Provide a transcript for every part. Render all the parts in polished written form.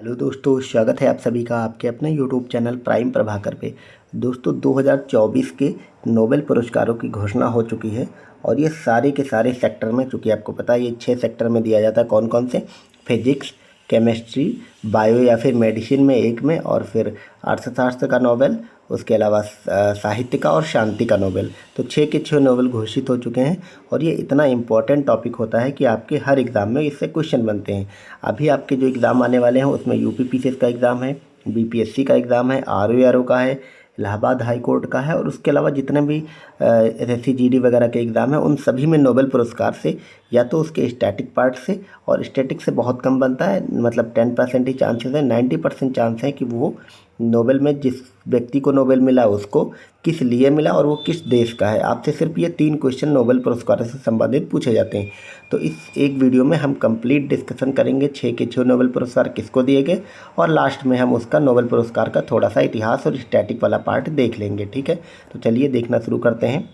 Hello दोस्तों, स्वागत है आप सभी का आपके अपने यूट्यूब चैनल प्राइम प्रभाकर पे। दोस्तों 2024 के नोबेल पुरस्कारों की घोषणा हो चुकी है और ये सारे के सारे सेक्टर में, चूँकि आपको पता है ये 6 सेक्टर में दिया जाता है। कौन कौन से? फिजिक्स, केमिस्ट्री, बायो या फिर मेडिसिन में एक में, और फिर अर्थशास्त्र का नोबेल, उसके अलावा साहित्य का और शांति का नोबेल। तो 6 के 6 नोबेल घोषित हो चुके हैं और ये इतना इम्पॉर्टेंट टॉपिक होता है कि आपके हर एग्ज़ाम में इससे क्वेश्चन बनते हैं। अभी आपके जो एग्ज़ाम आने वाले हैं उसमें यूपीपीसीएस का एग्ज़ाम है, बीपीएससी का एग्ज़ाम है, आरओ का है, इलाहाबाद हाई कोर्ट का है, और उसके अलावा जितने भी एसएससी जीडी वगैरह के एग्ज़ाम हैं उन सभी में नोबेल पुरस्कार से या तो उसके स्टैटिक पार्ट से, और स्टैटिक से बहुत कम बनता है, मतलब 10% ही चांसेस है। 90% चांस है कि वो नोबेल में जिस व्यक्ति को नोबेल मिला उसको किस लिए मिला और वो किस देश का है। आपसे सिर्फ ये 3 क्वेश्चन नोबेल पुरस्कार से संबंधित पूछे जाते हैं। तो इस एक वीडियो में हम कंप्लीट डिस्कशन करेंगे 6 के 6 नोबेल पुरस्कार किसको दिए गए, और लास्ट में हम उसका नोबेल पुरस्कार का थोड़ा सा इतिहास और स्टैटिक वाला पार्ट देख लेंगे। ठीक है, तो चलिए देखना शुरू करते हैं।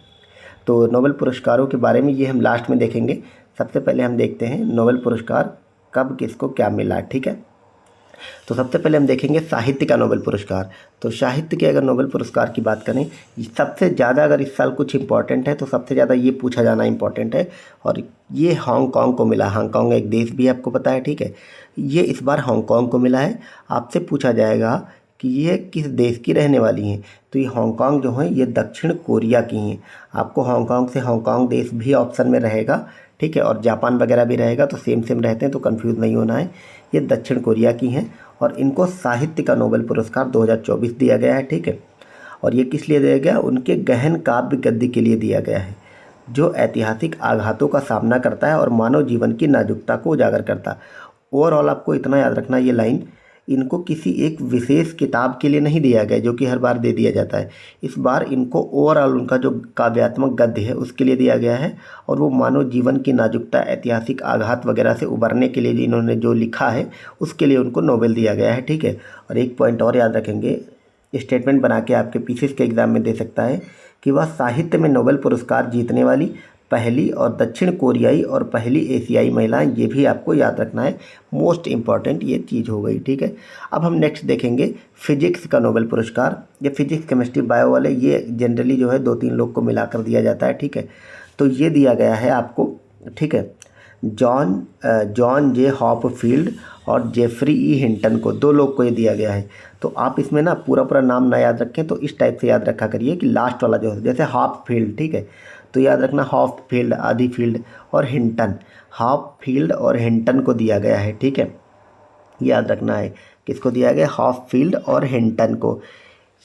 तो नोबेल पुरस्कारों के बारे में ये हम लास्ट में देखेंगे। सबसे पहले हम देखते हैं नोबेल पुरस्कार कब किसको क्या मिला। ठीक है, तो सबसे पहले हम देखेंगे साहित्य का नोबेल पुरस्कार। तो साहित्य के अगर नोबेल पुरस्कार की बात करें, सबसे ज़्यादा अगर इस साल कुछ इंपॉर्टेंट है तो सबसे ज़्यादा ये पूछा जाना इंपॉर्टेंट है, और ये हांगकांग को मिला। हांगकांग एक देश भी आपको पता है, ठीक है। ये इस बार हांगकांग को मिला है। आपसे पूछा जाएगा कि ये किस देश की रहने वाली हैं, तो ये हांगकांग जो है ये दक्षिण कोरिया की हैं। आपको हांगकांग से हांगकांग देश भी ऑप्शन में रहेगा, ठीक है, और जापान वगैरह भी रहेगा, तो सेम सेम रहते हैं, तो कंफ्यूज नहीं होना है। ये दक्षिण कोरिया की हैं और इनको साहित्य का नोबेल पुरस्कार 2024 दिया गया है, ठीक है। और ये किस लिए दिया गया? उनके गहन काव्य गद्य के लिए दिया गया है, जो ऐतिहासिक आघातों का सामना करता है और मानव जीवन की नाजुकता को उजागर करता है। ओवरऑल आपको इतना याद रखना, ये लाइन इनको किसी एक विशेष किताब के लिए नहीं दिया गया जो कि हर बार दे दिया जाता है। इस बार इनको ओवरऑल उनका जो काव्यात्मक गद्य है उसके लिए दिया गया है, और वो मानव जीवन की नाजुकता, ऐतिहासिक आघात वगैरह से उबरने के लिए इन्होंने जो लिखा है उसके लिए उनको नोबेल दिया गया है, ठीक है। और एक पॉइंट और याद रखेंगे, स्टेटमेंट बना के आपके पीसीएस के एग्ज़ाम में दे सकता है कि वह साहित्य में नोबेल पुरस्कार जीतने वाली पहली और दक्षिण कोरियाई और पहली एशियाई महिलाएं, ये भी आपको याद रखना है। मोस्ट इम्पॉर्टेंट ये चीज़ हो गई, ठीक है। अब हम नेक्स्ट देखेंगे फिजिक्स का नोबेल पुरस्कार। ये फिजिक्स, केमिस्ट्री, बायो वाले ये जनरली जो है 2-3 लोग को मिलाकर दिया जाता है, ठीक है। तो ये दिया गया है आपको, ठीक है, जॉन जे हॉपफील्ड और जेफरी ई हिंटन को, 2 लोग को ये दिया गया है। तो आप इसमें ना पूरा पूरा नाम ना याद रखें, तो इस टाइप से याद रखा करिए कि लास्ट वाला जो है, जैसे हॉपफील्ड, ठीक है, तो याद रखना हॉपफील्ड, आधी फील्ड, और हिंटन, हॉपफील्ड और हिंटन को दिया गया है, ठीक है। याद रखना है किसको दिया गया? हॉपफील्ड और हिंटन को।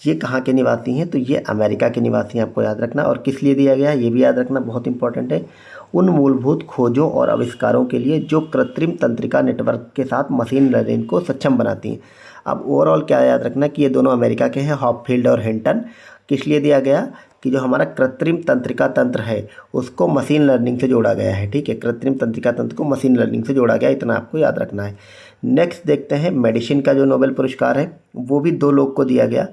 ये कहाँ के निवासी हैं? तो ये अमेरिका के निवासी हैं, आपको याद रखना। और किस लिए दिया गया है ये भी याद रखना, बहुत इंपॉर्टेंट है। उन मूलभूत खोजों और आविष्कारों के लिए जो कृत्रिम तंत्रिका नेटवर्क के साथ मशीन लर्निंग को सक्षम बनाती हैं। अब ओवरऑल क्या याद रखना कि ये दोनों अमेरिका के हैं, हॉपफील्ड और हिंटन। किस लिए दिया गया? कि जो हमारा कृत्रिम तंत्रिका तंत्र है उसको मशीन लर्निंग से जोड़ा गया है, ठीक है। कृत्रिम तंत्रिका तंत्र को मशीन लर्निंग से जोड़ा गया, इतना आपको याद रखना है। नेक्स्ट देखते हैं मेडिसिन का जो नोबेल पुरस्कार है, वो भी 2 लोग को दिया गया।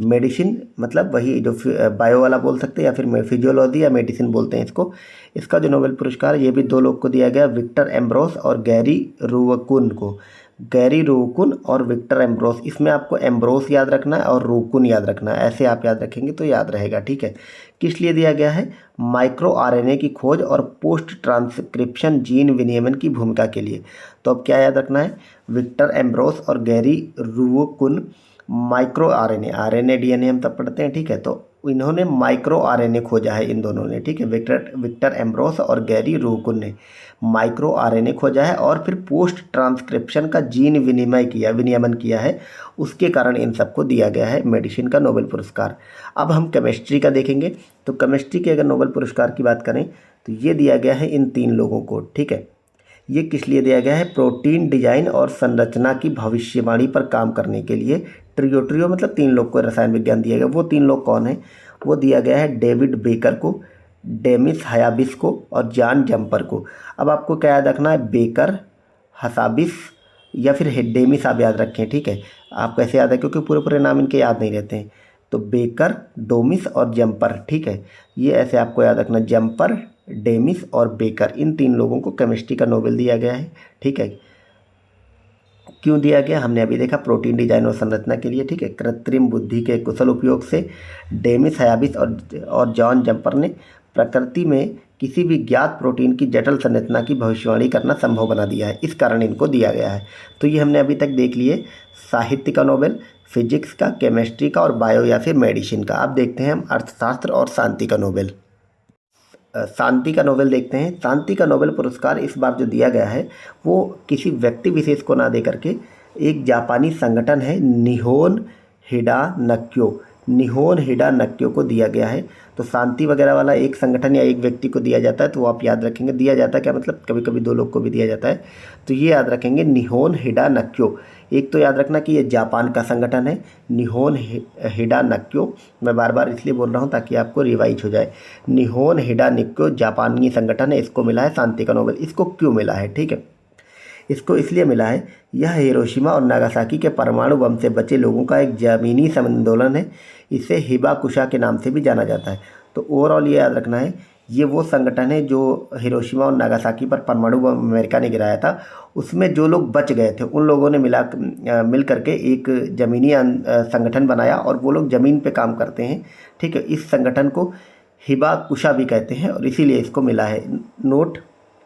मेडिसिन मतलब वही जो बायो वाला बोल सकते हैं, या फिर फिजियोलॉजी या मेडिसिन बोलते हैं इसको। इसका जो नोबेल पुरस्कार है ये भी 2 लोग को दिया गया, विक्टर एम्ब्रोस और गैरी रूवकुन को। गैरी रूवकुन और विक्टर एम्ब्रोस, इसमें आपको एम्ब्रोस याद रखना है और रूवकुन याद रखना है, ऐसे आप याद रखेंगे तो याद रहेगा, ठीक है। किस लिए दिया गया है? माइक्रो आरएनए की खोज और पोस्ट ट्रांसक्रिप्शन जीन विनियमन की भूमिका के लिए। तो अब क्या याद रखना है? विक्टर एम्ब्रोस और Gary Ruvkun micro RNA, RNA DNA हम तब पढ़ते हैं, ठीक है। तो इन्होंने माइक्रो आरएनए खोजा है, इन दोनों ने, ठीक है। विक्टर एम्ब्रोस और गैरी रूवकुन ने माइक्रो आरएनए खोजा है और फिर पोस्ट ट्रांसक्रिप्शन का जीन विनियमन किया है, उसके कारण इन सबको दिया गया है मेडिसिन का नोबेल पुरस्कार। अब हम केमिस्ट्री का देखेंगे। तो केमिस्ट्री के अगर नोबेल पुरस्कार की बात करें तो ये दिया गया है इन 3 लोगों को, ठीक है। ये किस लिए दिया गया है? प्रोटीन डिजाइन और संरचना की भविष्यवाणी पर काम करने के लिए। ट्रियो मतलब 3 लोग को रसायन विज्ञान दिया गया। वो 3 लोग कौन है? वो दिया गया है डेविड बेकर को, डेमिस हयाबिस को और जॉन जम्पर को। अब आपको क्या याद रखना है? बेकर, हसाबिस या फिर डेमिस आप याद रखें, ठीक है। आप कैसे याद है, क्योंकि पूरे पूरे नाम इनके याद नहीं रहते हैं। तो बेकर, डोमिस और जम्पर, ठीक है, ये ऐसे आपको याद रखना, जम्पर, डेमिस और बेकर, इन 3 लोगों को केमिस्ट्री का नोबेल दिया गया है, ठीक है। क्यों दिया गया हमने अभी देखा, प्रोटीन डिजाइन और संरचना के लिए, ठीक है। कृत्रिम बुद्धि के कुशल उपयोग से डेमिस हयाबिस और जॉन जम्पर ने प्रकृति में किसी भी ज्ञात प्रोटीन की जटिल संरचना की भविष्यवाणी करना संभव बना दिया है, इस कारण इनको दिया गया है। तो ये हमने अभी तक देख लिए साहित्य का नोबेल, फिजिक्स का, केमिस्ट्री का और बायो या फिर मेडिसिन का। अब देखते हैं हम अर्थशास्त्र और शांति का नोबेल। शांति का नोबेल देखते हैं। शांति का नोबेल पुरस्कार इस बार जो दिया गया है वो किसी व्यक्ति विशेष को ना दे करके एक जापानी संगठन है निहोन हिडा नक्यो को दिया गया है। तो शांति वगैरह वाला एक संगठन या एक व्यक्ति को दिया जाता है, तो वो आप याद रखेंगे। दिया जाता है क्या मतलब, कभी कभी दो लोग को भी दिया जाता है, तो ये याद रखेंगे निहोन हिडा नक्यो। एक तो याद रखना कि ये जापान का संगठन है, निहोन हिडा नक्यो। मैं बार बार इसलिए बोल रहा हूँ ताकि आपको रिवाइज हो जाए। निहोन हिडा नक्यो जापानी संगठन है, इसको मिला है शांति का नोबेल। इसको क्यों मिला है, ठीक है, इसको इसलिए मिला है, यह हिरोशिमा और नागासाकी के परमाणु बम से बचे लोगों का एक ज़मीनी आंदोलन है। इसे हिबाकुशा के नाम से भी जाना जाता है। तो ओवरऑल ये याद रखना है, ये वो संगठन है जो हिरोशिमा और नागासाकी पर परमाणु बम अमेरिका ने गिराया था, उसमें जो लोग बच गए थे उन लोगों ने मिल करके एक ज़मीनी संगठन बनाया और वो लोग ज़मीन पे काम करते हैं, ठीक है। इस संगठन को हिबाकुशा भी कहते हैं और इसीलिए इसको मिला है। नोट,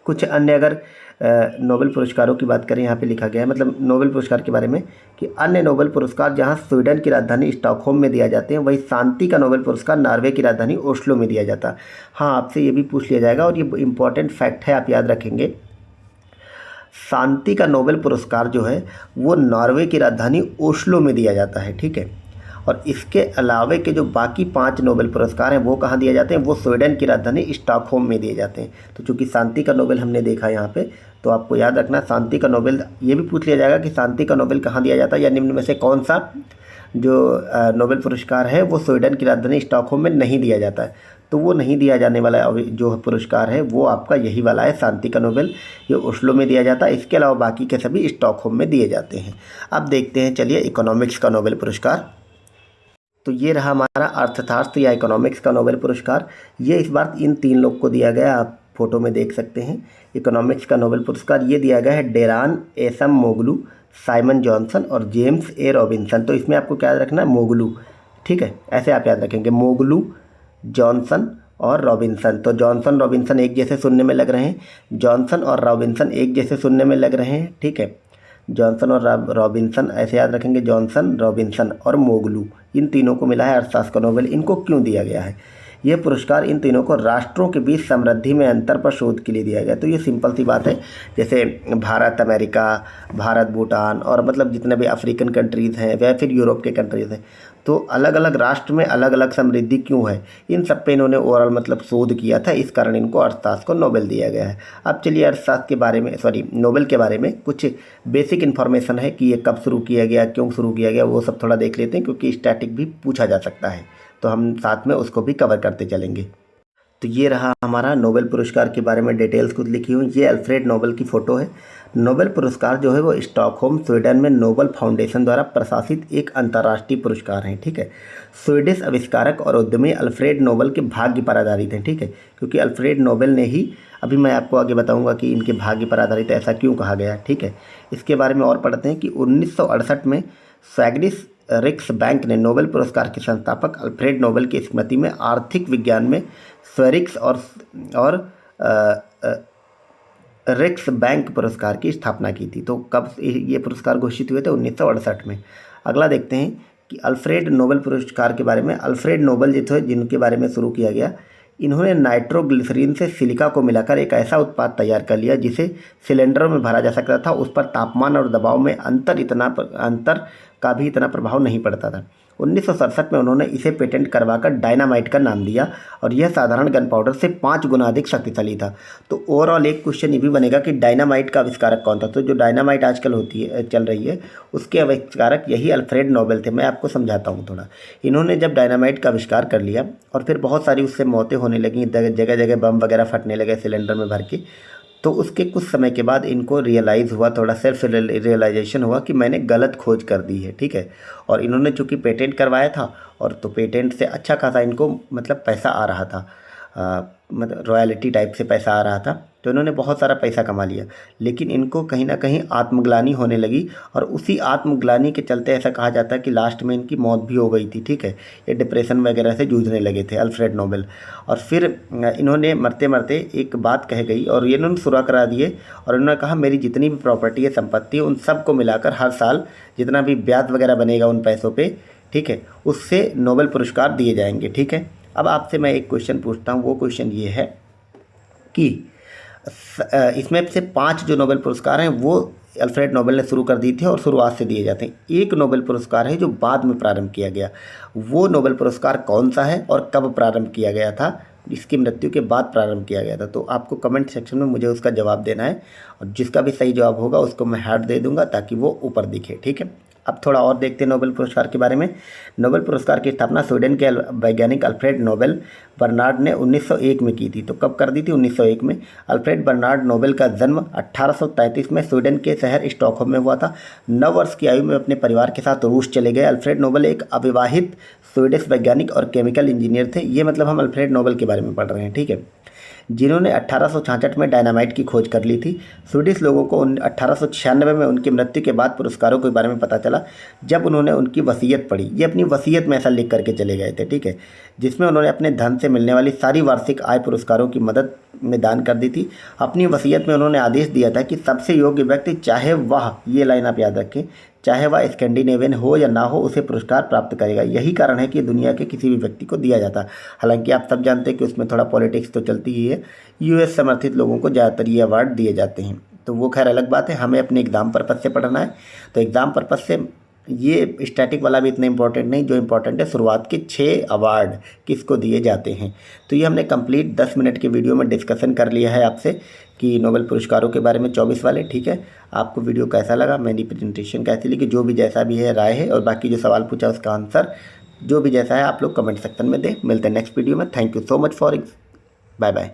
कुछ अन्य अगर नोबेल पुरस्कारों की बात करें, यहाँ पे लिखा गया है मतलब नोबेल पुरस्कार के बारे में कि अन्य नोबेल पुरस्कार जहाँ स्वीडन की राजधानी स्टॉकहोम में दिया जाते हैं, वही शांति का नोबेल पुरस्कार नॉर्वे की राजधानी ओस्लो में दिया जाता है। हाँ, आपसे ये भी पूछ लिया जाएगा और ये इंपॉर्टेंट फैक्ट है, आप याद रखेंगे। शांति का नोबेल पुरस्कार जो है वो नॉर्वे की राजधानी ओस्लो में दिया जाता है, ठीक है। और इसके अलावे के जो बाकी 5 नोबेल पुरस्कार हैं वो कहाँ दिए जाते हैं, वो स्वीडन की राजधानी स्टॉकहोम में दिए जाते हैं। तो चूँकि शांति का नोबेल हमने देखा यहाँ पे, तो आपको याद रखना शांति का नोबेल, ये भी पूछ लिया जाएगा कि शांति का नोबेल कहाँ दिया जाता है या निम्न में से कौन सा जो नोबेल पुरस्कार है वो स्वीडन की राजधानी स्टॉकहोम में नहीं दिया जाता है। तो वो नहीं दिया जाने वाला जो पुरस्कार है वो आपका यही वाला है, शांति का नोबेल। ये ओस्लो में दिया जाता है, इसके अलावा बाकी के सभी स्टॉकहोम में दिए जाते हैं। अब देखते हैं चलिए इकोनॉमिक्स का नोबेल पुरस्कार। तो ये रहा हमारा अर्थशास्त्र या इकोनॉमिक्स का नोबेल पुरस्कार। ये इस बार इन 3 लोग को दिया गया, आप फोटो में देख सकते हैं। इकोनॉमिक्स का नोबेल पुरस्कार ये दिया गया है डेरान एसमोगलू, साइमन जॉनसन और जेम्स ए रॉबिन्सन। तो इसमें आपको क्या याद रखना है, मोगलू, ठीक है, ऐसे आप याद रखेंगे, मोगलू, जॉनसन और रॉबिन्सन। तो जॉनसन रॉबिन्सन एक जैसे सुनने में लग रहे हैं, जॉनसन और रॉबिन्सन एक जैसे सुनने में लग रहे हैं, ठीक है। जॉनसन और रॉबिन्सन ऐसे याद रखेंगे, जॉनसन, रॉबिन्सन और मोगलू, इन तीनों को मिला है अर्थशास्त्र का नोबेल। इनको क्यों दिया गया है, यह पुरस्कार इन तीनों को राष्ट्रों के बीच समृद्धि में अंतर पर शोध के लिए दिया गया। तो ये सिंपल सी बात है, जैसे भारत अमेरिका, भारत भूटान और मतलब जितने भी अफ्रीकन कंट्रीज़ हैं या फिर यूरोप के कंट्रीज़ हैं, तो अलग अलग राष्ट्र में अलग अलग समृद्धि क्यों है, इन सब पे इन्होंने ओवरऑल मतलब शोध किया था, इस कारण इनको अर्थशास्त्र को नोबेल दिया गया है। अब चलिए अर्थशास्त्र के बारे में नोबेल के बारे में कुछ बेसिक इन्फॉर्मेशन है कि ये कब शुरू किया गया, क्यों शुरू किया गया, वो सब थोड़ा देख लेते हैं, क्योंकि स्टैटिक भी पूछा जा सकता है, तो हम साथ में उसको भी कवर करते चलेंगे। तो ये रहा हमारा नोबेल पुरस्कार के बारे में डिटेल्स कुछ लिखी हुई। ये अल्फ्रेड नोबेल की फ़ोटो है। नोबेल पुरस्कार जो है वो स्टॉकहोम स्वीडन में नोबेल फाउंडेशन द्वारा प्रशासित एक अंतर्राष्ट्रीय पुरस्कार है, ठीक है। स्वीडिश आविष्कारक और उद्यमी अल्फ्रेड नोबेल के भाग्य पर आधारित है, ठीक है, क्योंकि अल्फ्रेड नोबेल ने ही, अभी मैं आपको आगे बताऊंगा कि इनके भाग्य पर आधारित ऐसा क्यों कहा गया, ठीक है। इसके बारे में और पढ़ते हैं कि 1968 में स्वेडिश रिक्स बैंक ने नोबेल पुरस्कार के संस्थापक अल्फ्रेड नोबेल की स्मृति में आर्थिक विज्ञान में स्वेरिक्स और रिक्स बैंक पुरस्कार की स्थापना की थी। तो कब ये पुरस्कार घोषित हुए थे, 1968 में। अगला देखते हैं कि अल्फ्रेड नोबेल पुरस्कार के बारे में। अल्फ्रेड नोबेल जो थे जिनके बारे में शुरू किया गया, इन्होंने नाइट्रोग्लिसरीन से सिलिका को मिलाकर एक ऐसा उत्पाद तैयार कर लिया जिसे सिलेंडरों में भरा जा सकता था। उस पर तापमान और दबाव में अंतर का भी इतना प्रभाव नहीं पड़ता था। 1967 में उन्होंने इसे पेटेंट करवाकर डायनामाइट का नाम दिया और यह साधारण गन पाउडर से 5 गुना अधिक शक्तिशाली था। तो ओवरऑल एक क्वेश्चन ये भी बनेगा कि डायनामाइट का आविष्कारक कौन था। तो जो डायनामाइट आजकल चल रही है उसके आविष्कारक यही अल्फ्रेड नोबेल थे। मैं आपको समझाता हूँ थोड़ा। इन्होंने जब डायनामाइट का आविष्कार कर लिया और फिर बहुत सारी उससे मौतें होने लगी, जगह जगह बम वगैरह फटने लगे सिलेंडर में भर के, तो उसके कुछ समय के बाद इनको रियलाइज़ हुआ, थोड़ा सेल्फ रियलाइजेशन हुआ कि मैंने गलत खोज कर दी है, ठीक है। और इन्होंने चूँकि पेटेंट करवाया था और तो पेटेंट से अच्छा खासा इनको मतलब पैसा आ रहा था, मतलब रॉयल्टी टाइप से पैसा आ रहा था, तो इन्होंने बहुत सारा पैसा कमा लिया। लेकिन इनको कहीं ना कहीं आत्मग्लानि होने लगी, और उसी आत्मग्लानि के चलते ऐसा कहा जाता है कि लास्ट में इनकी मौत भी हो गई थी। ठीक है, ये डिप्रेशन वगैरह से जूझने लगे थे अल्फ्रेड नोबेल। और फिर इन्होंने मरते मरते एक बात कह गई, और ये इन्होंने शुरा करा दिए, और इन्होंने कहा मेरी जितनी भी प्रॉपर्टी है, संपत्ति है, उन सबको मिलाकर हर साल जितना भी ब्याज वगैरह बनेगा उन पैसों पे, ठीक है, उससे नोबेल पुरस्कार दिए जाएंगे। ठीक है, अब आपसे मैं एक क्वेश्चन पूछता हूँ। वो क्वेश्चन ये है कि इसमें से 5 जो नोबेल पुरस्कार हैं वो अल्फ्रेड नोबेल ने शुरू कर दी थी और शुरुआत से दिए जाते हैं। एक नोबेल पुरस्कार है जो बाद में प्रारंभ किया गया। वो नोबेल पुरस्कार कौन सा है और कब प्रारंभ किया गया था? इसकी मृत्यु के बाद प्रारंभ किया गया था। तो आपको कमेंट सेक्शन में मुझे उसका जवाब देना है, और जिसका भी सही जवाब होगा उसको मैं हार्ट दे दूंगा ताकि वो ऊपर दिखे। ठीक है, अब थोड़ा और देखते हैं नोबेल पुरस्कार के बारे में। नोबेल पुरस्कार की स्थापना स्वीडन के वैज्ञानिक अल्फ्रेड नोबेल बर्नार्ड ने 1901 में की थी। तो कब कर दी थी? 1901 में। अल्फ्रेड बर्नार्ड नोबेल का जन्म 1833 में स्वीडन के शहर स्टॉकहोम में हुआ था। 9 वर्ष की आयु में अपने परिवार के साथ रूस चले गए। अल्फ्रेड नोबेल एक अविवाहित स्वीडिश वैज्ञानिक और केमिकल इंजीनियर थे। ये मतलब हम अल्फ्रेड नोबेल के बारे में पढ़ रहे हैं। ठीक है, जिन्होंने 1866 में डायनामाइट की खोज कर ली थी। स्वीडिश लोगों को 1896 में उनकी मृत्यु के बाद पुरस्कारों के बारे में पता चला, जब उन्होंने उनकी वसीयत पढ़ी। ये अपनी वसीयत में ऐसा लिख करके चले गए थे। ठीक है, जिसमें उन्होंने अपने धन से मिलने वाली सारी वार्षिक आय पुरस्कारों की मदद में दान कर दी थी। अपनी वसीयत में उन्होंने आदेश दिया था कि सबसे योग्य व्यक्ति, चाहे वह, ये लाइन आप याद रखें, चाहे वह स्कैंडिनेवियन हो या ना हो, उसे पुरस्कार प्राप्त करेगा। यही कारण है कि दुनिया के किसी भी व्यक्ति को दिया जाता है। हालांकि आप सब जानते हैं कि उसमें थोड़ा पॉलिटिक्स तो चलती ही है। यूएस समर्थित लोगों को ज़्यादातर ये अवार्ड दिए जाते हैं, तो वो खैर अलग बात है। हमें अपने एग्ज़ाम पर्पज़ से पढ़ना है, तो एग्ज़ाम पर्पज़ से ये स्टैटिक वाला भी इतना इंपॉर्टेंट नहीं। जो इंपॉर्टेंट है, शुरुआत के 6 अवार्ड किसको दिए जाते हैं। तो ये हमने कंप्लीट 10 मिनट के वीडियो में डिस्कशन कर लिया है आपसे कि नोबेल पुरस्कारों के बारे में 24 वाले। ठीक है, आपको वीडियो कैसा लगा, मेरी प्रेजेंटेशन कैसी लगी, जो भी जैसा भी है राय है, और बाकी जो सवाल पूछा उसका आंसर जो भी जैसा है आप लोग कमेंट सेक्शन में दें। मिलते हैं नेक्स्ट वीडियो में। Thank you so much for, bye bye.